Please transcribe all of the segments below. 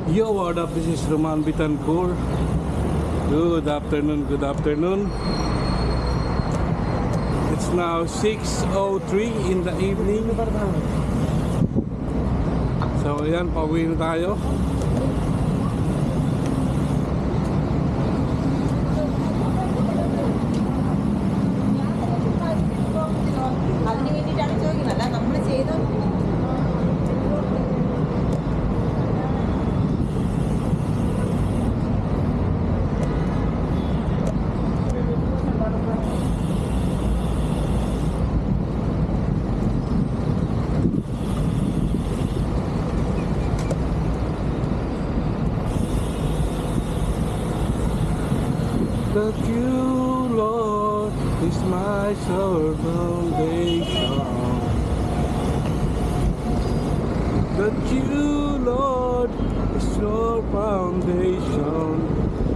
Yo, what up? This is Roman Bitancourt. Good afternoon, good afternoon. It's now 6:03 in the evening. So, ayan, pauwi na tayo. That you, Lord, is my sole foundation. That you, Lord, is your foundation.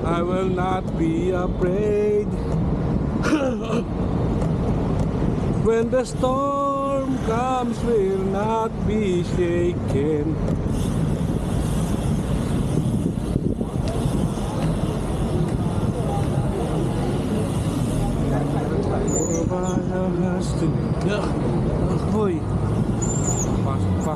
I will not be afraid. When the storm comes, will not be shaken. Hoy, pasok pa.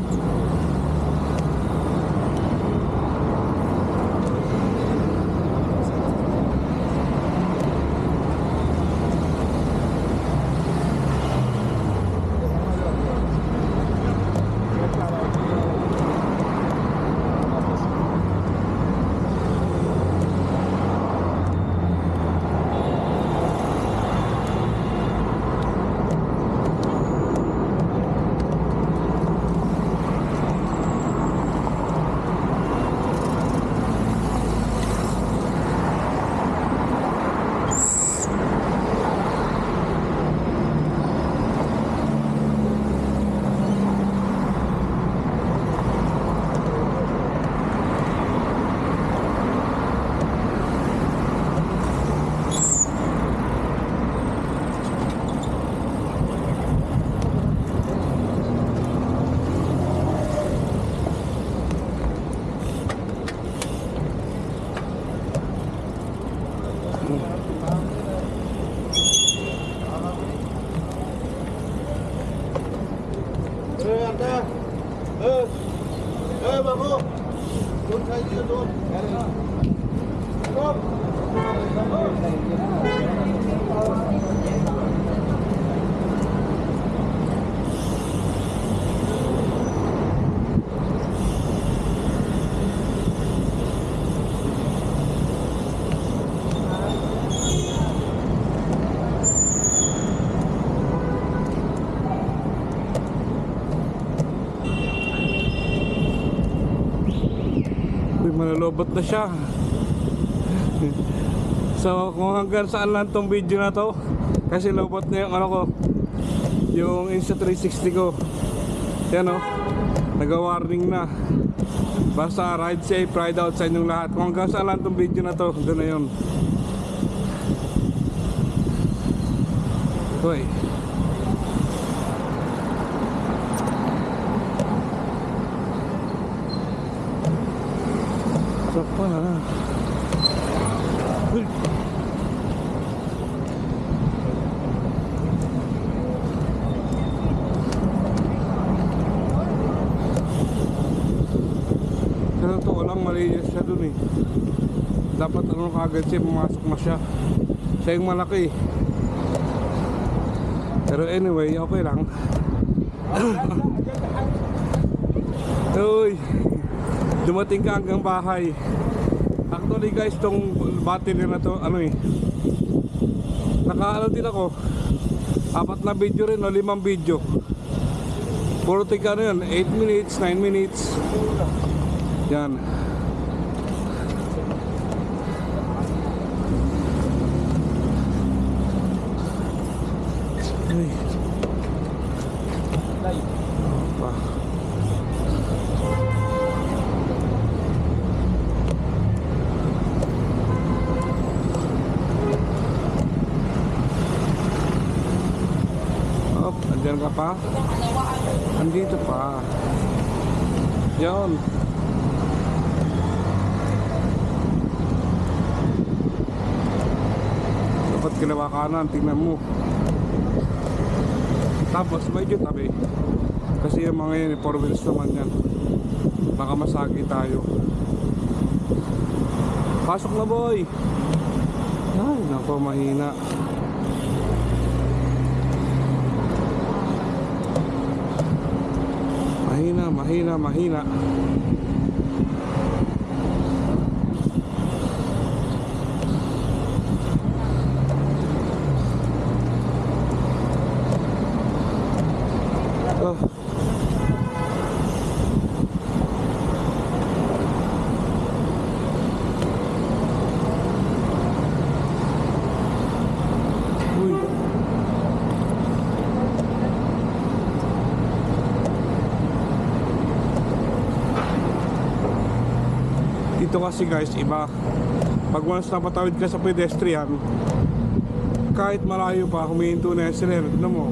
Babu, doon kayo dito doon. Stop! Manalobot na siya. So kung hanggang saan lang tong video na to, kasi lobot na yung ano ko, yung Insta360 ko. Yan o, nag-warning na. Basta ride safe, ride out sa inyong lahat. Kung hanggang saan lang tong video na to, doon na yun. Hoy, pa na. Uy. Sana to, walang malinis siya dun eh. Dapat ano kagad siya, pumasok na siya. Siya yung malaki. Pero anyway, okay lang. Uy, dumating ka hanggang bahay. Actually guys, tong battery na to, ano eh, naka-ano din ako, 4 na video rin o 5 video. Puro tika ano yun, 8 minutes, 9 minutes. Yan. Ay. Pa. Andyan ka pa? Andito pa. Yan. kalawa kanan, tingnan mo. Tapos medyo tabi. Kasi yung mga yan, 4 wheels naman yan. Baka masagi tayo. Pasok na boy. Ay, nako, mahina. Mahina. Oh. Uy. Dito kasi guys, iba. Pag once napatawid ka sa pedestrian, kahit malayo pa, humihinto na yung sireno. Tignan mo.